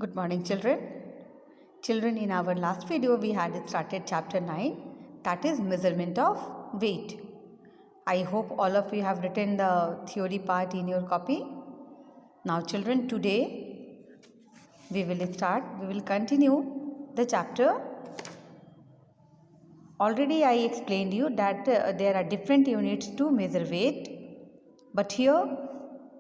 Good morning, children. Children, in our last video, we had started chapter 9, that is measurement of weight. I hope all of you have written the theory part in your copy. Now, children, today we will continue the chapter. Already I explained you that there are different units to measure weight, but here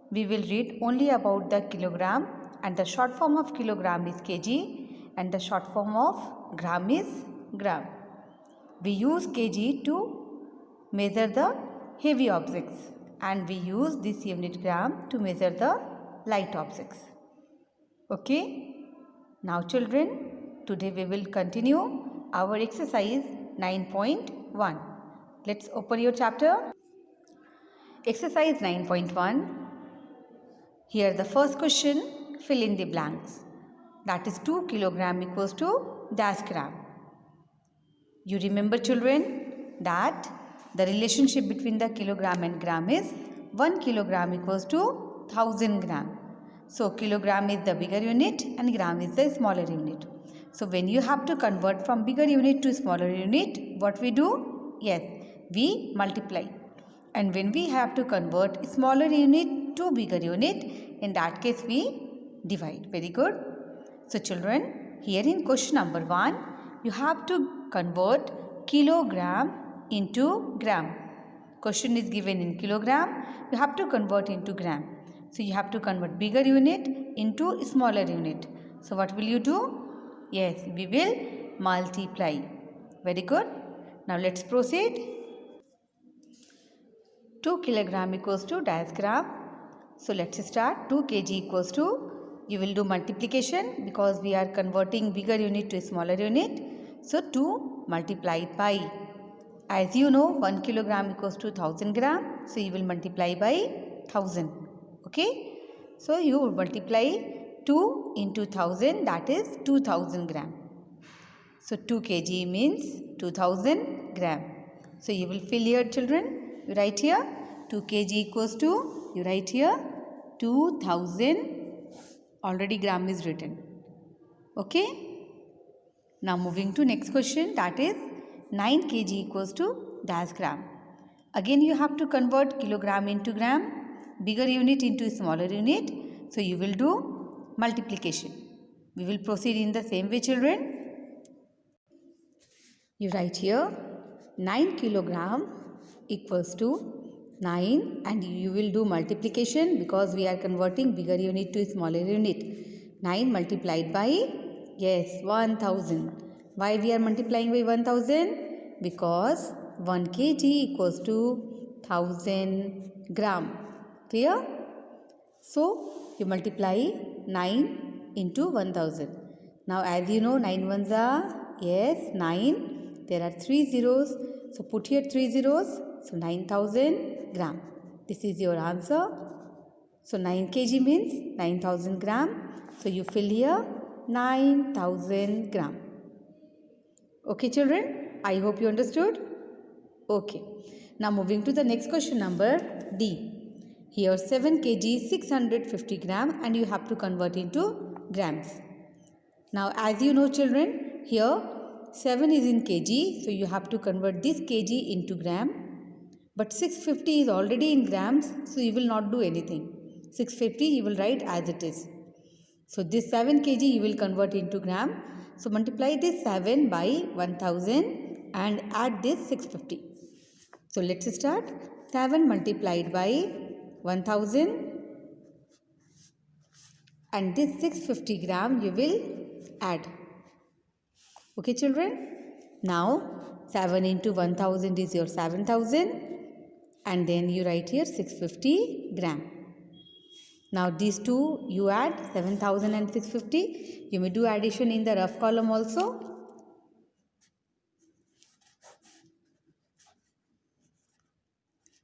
we will read only about the kilogram, and the short form of kilogram is kg and the short form of gram is gram. We use kg to measure the heavy objects and we use this unit gram to measure the light objects. Okay? Now children, today we will continue our exercise 9.1. Let's open your chapter. Exercise 9.1. Here the first question, fill in the blanks. That is 2 kilogram equals to dash gram. You remember children that the relationship between the kilogram and gram is 1 kilogram equals to 1000 gram. So kilogram is the bigger unit and gram is the smaller unit. So when you have to convert from bigger unit to smaller unit, what we do? Yes, we multiply. And when we have to convert smaller unit to bigger unit, in that case we divide. Very good. So children, here in question number 1, you have to convert kilogram into gram. Question is given in kilogram, you have to convert into gram. So you have to convert bigger unit into smaller unit. So what will you do? Yes, we will multiply. Very good. Now let's proceed. 2 kilogram equals to dash gram. So let's start. 2 kg equals to, you will do multiplication because we are converting bigger unit to smaller unit. So 2 multiplied by, as you know, 1 kilogram equals to 1000 gram. So you will multiply by 1000. Okay. So you will multiply 2 into 1000, that is 2000 gram. So 2 kg means 2000 gram. So you will fill here children. You write here 2 kg equals to, you write here 2000, already gram is written. Okay. Now moving to next question, that is 9 kg equals to dash gram. Again you have to convert kilogram into gram, bigger unit into smaller unit. So you will do multiplication. We will proceed in the same way children. You write here 9 kilogram equals to 9 and you will do multiplication because we are converting bigger unit to smaller unit. 9 multiplied by, yes, 1000. Why we are multiplying by 1000? Because 1 kg equals to 1000 gram. Clear? So you multiply 9 into 1000. Now as you know, 9 ones are, yes, 9. There are 3 zeros. So put here 3 zeros. So 9000 gram. This is your answer. So 9 kg means 9000 gram. So you fill here 9000 gram. Okay children, I hope you understood. Okay. Now moving to the next question number D. Here 7 kg 650 gram and you have to convert into grams. Now as you know children, here 7 is in kg, so you have to convert this kg into gram. But 650 is already in grams, so you will not do anything. 650 you will write as it is. So this 7 kg you will convert into gram. So multiply this 7 by 1000 and add this 650. So let's start. 7 multiplied by 1000 and this 650 gram you will add. Okay children. Now 7 into 1000 is your 7000 and then you write here 650 gram. Now these two you add 7000 and 650. You may do addition in the rough column also.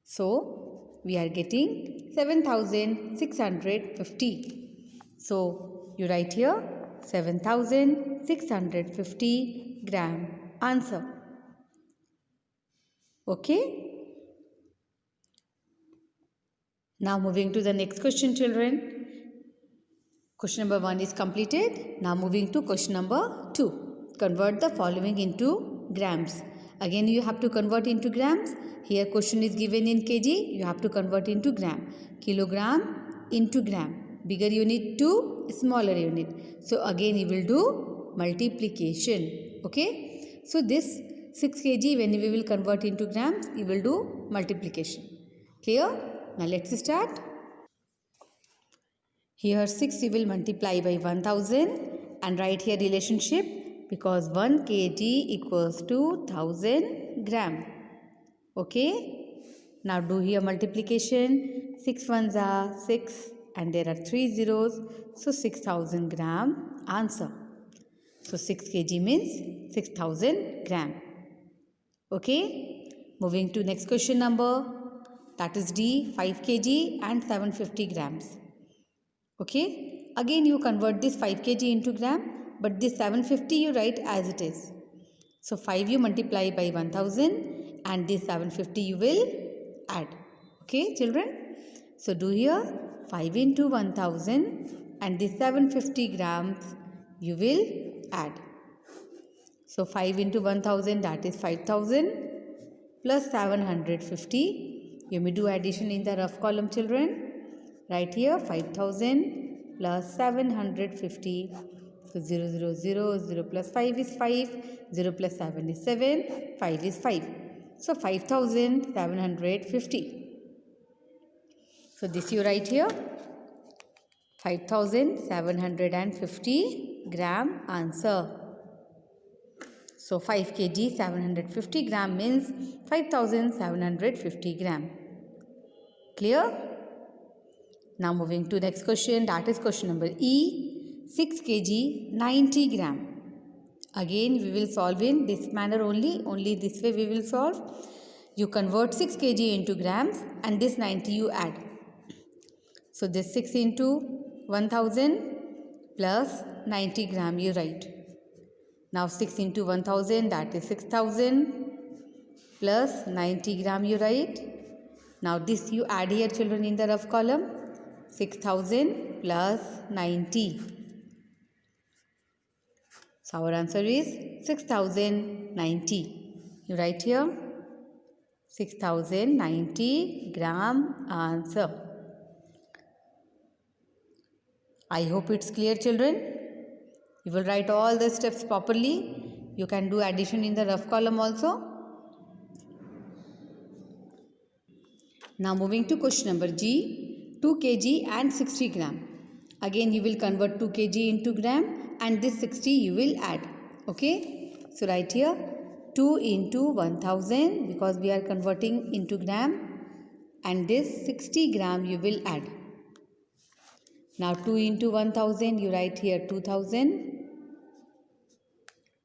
So we are getting 7650. So you write here 7650 gram. Answer. Okay. Now moving to the next question children. Question number 1 is completed. Now moving to question number 2. Convert the following into grams. Again you have to convert into grams. Here question is given in kg. You have to convert into gram. Kilogram into gram. Bigger unit to smaller unit. So again you will do multiplication. Okay. So this 6 kg when we will convert into grams, you will do multiplication. Clear? Now let's start. Here 6 you will multiply by 1000 and write here relationship because 1 kg equals to 1000 gram. Okay. Now do here multiplication. 6 ones are 6 and there are 3 zeros. So 6000 gram answer. So 6 kg means 6000 gram. Okay. Moving to next question number. That is D, 5 kg and 750 grams. Okay, again you convert this 5 kg into gram, but this 750 you write as it is. So 5 you multiply by 1000 and this 750 you will add. Okay children, so do here 5 into 1000 and this 750 grams you will add. So 5 into 1000 that is 5000 plus 750. You may do addition in the rough column children. Right here 5000 plus 750. So 0, 0, 0, 0 plus 5 is 5, 0 plus 7 is 7, 5 is 5. So 5750. So this you write here 5750 gram answer. So 5 kg 750 gram means 5750 gram. Clear? Now moving to next question, that is question number E, 6 kg 90 gram. Again we will solve in this manner only this way we will solve. You convert 6 kg into grams and this 90 you add. So this 6 into 1000 plus 90 gram you write. Now 6 into 1000 that is 6000 plus 90 gram you write. Now this you add here children in the rough column. 6000 plus 90. So our answer is 6090. You write here 6090 gram answer. I hope it's clear children. You will write all the steps properly. You can do addition in the rough column also. Now moving to question number G. 2 kg and 60 gram. Again you will convert 2 kg into gram and this 60 you will add. Okay. So write here 2 into 1000 because we are converting into gram and this 60 gram you will add. Now 2 into 1000 you write here 2000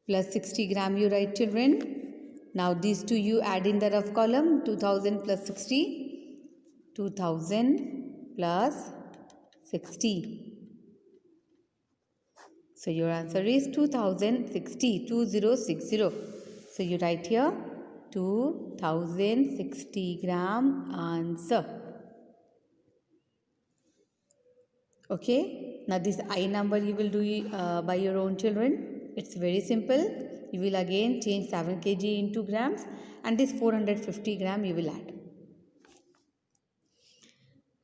plus 60 gram you write children. Now these two you add in the rough column 2000 plus 60. 2000 plus 60. So your answer is 2060, 2060. So you write here 2060 gram answer. Okay. Now this I number you will do by your own children. It's very simple. You will again change 7 kg into grams and this 450 gram you will add.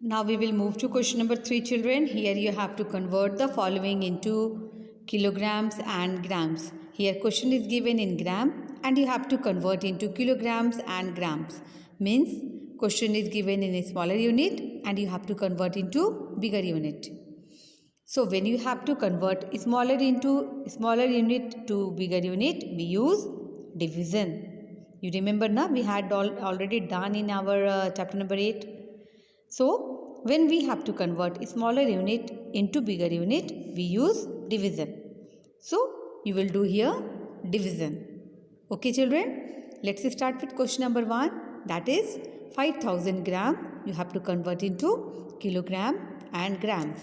Now we will move to question number 3 children. Here you have to convert the following into kilograms and grams. Here question is given in gram and you have to convert into kilograms and grams. Means question is given in a smaller unit and you have to convert into bigger unit. So when you have to convert smaller unit to bigger unit, we use division. You remember now we had already done in our chapter number 8. So when we have to convert a smaller unit into bigger unit, we use division. So you will do here division. Okay children, let's start with question number 1. That is 5000 gram. You have to convert into kilogram and grams.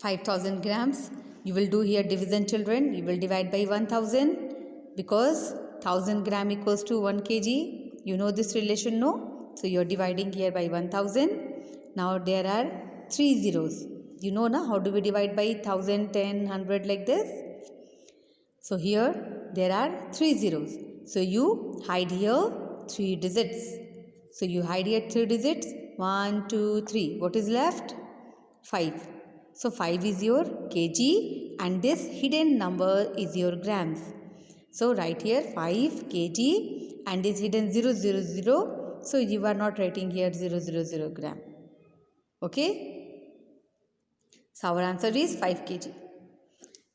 5000 grams. You will do here division children. You will divide by 1000 because 1000 gram equals to 1 kg. You know this relation, no? So you are dividing here by 1000. Now there are 3 zeros. You know na, how do we divide by 1000, 10, 100 like this? So here there are 3 zeros. So you hide here 3 digits. So you hide here 3 digits. 1, 2, 3. What is left? 5. So 5 is your kg and this hidden number is your grams. So write here 5 kg and is hidden 000. So you are not writing here 000 gram. Okay. So our answer is 5 kg.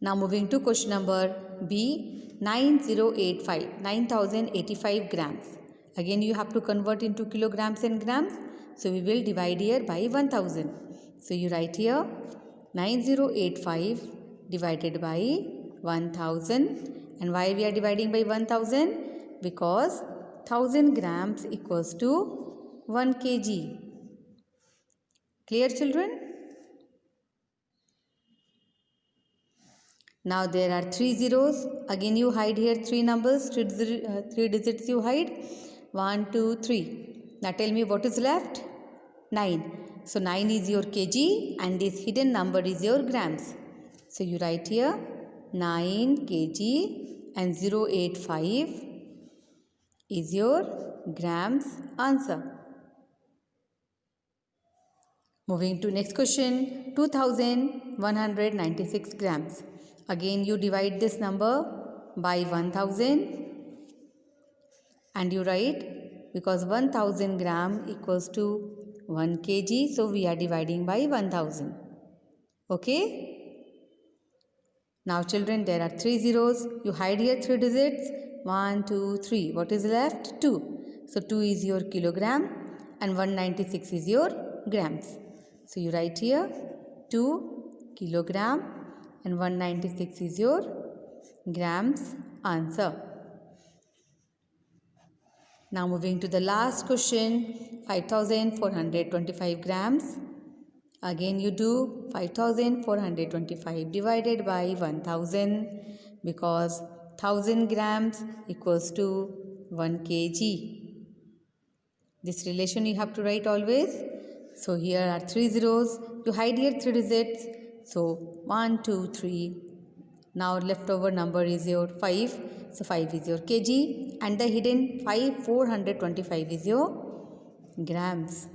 Now moving to question number B, 9085 grams. Again you have to convert into kilograms and grams. So we will divide here by 1000. So you write here 9085 divided by 1000. And why we are dividing by 1000? Because 1000 grams equals to 1 kg. Clear, children? Now there are 3 zeros. Again you hide here 3 numbers, 3 digits you hide. 1, 2, 3. Now tell me what is left? 9. So 9 is your kg and this hidden number is your grams. So you write here 9 kg and 085 is your grams answer. Moving to next question, 2196 grams. Again you divide this number by 1000 and you write, because 1000 gram equals to 1 kg, so we are dividing by 1000. Okay. Now children, there are 3 zeros. You hide here 3 digits. 1, 2, 3. What is left? 2. So 2 is your kilogram and 196 is your grams. So you write here 2 kilogram and 196 is your grams answer. Now moving to the last question, 5425 grams. Again you do 5425 divided by 1000, because 1000 grams equals to 1 kg. This relation you have to write always. So here are 3 zeros. You hide here 3 digits. So 1, 2, 3. Now leftover number is your 5. So 5 is your kg and the hidden 425 is your grams.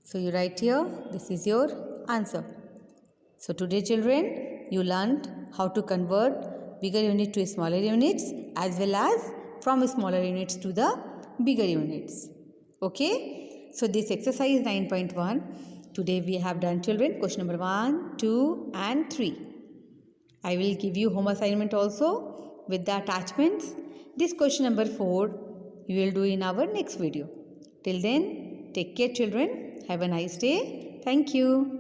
So you write here, this is your answer. So today children, you learned how to convert bigger unit to smaller units as well as from smaller units to the bigger units. Okay. So this exercise 9.1. Today we have done children question number 1, 2 and 3. I will give you home assignment also with the attachments. This question number 4 you will do in our next video. Till then, take care children. Have a nice day. Thank you.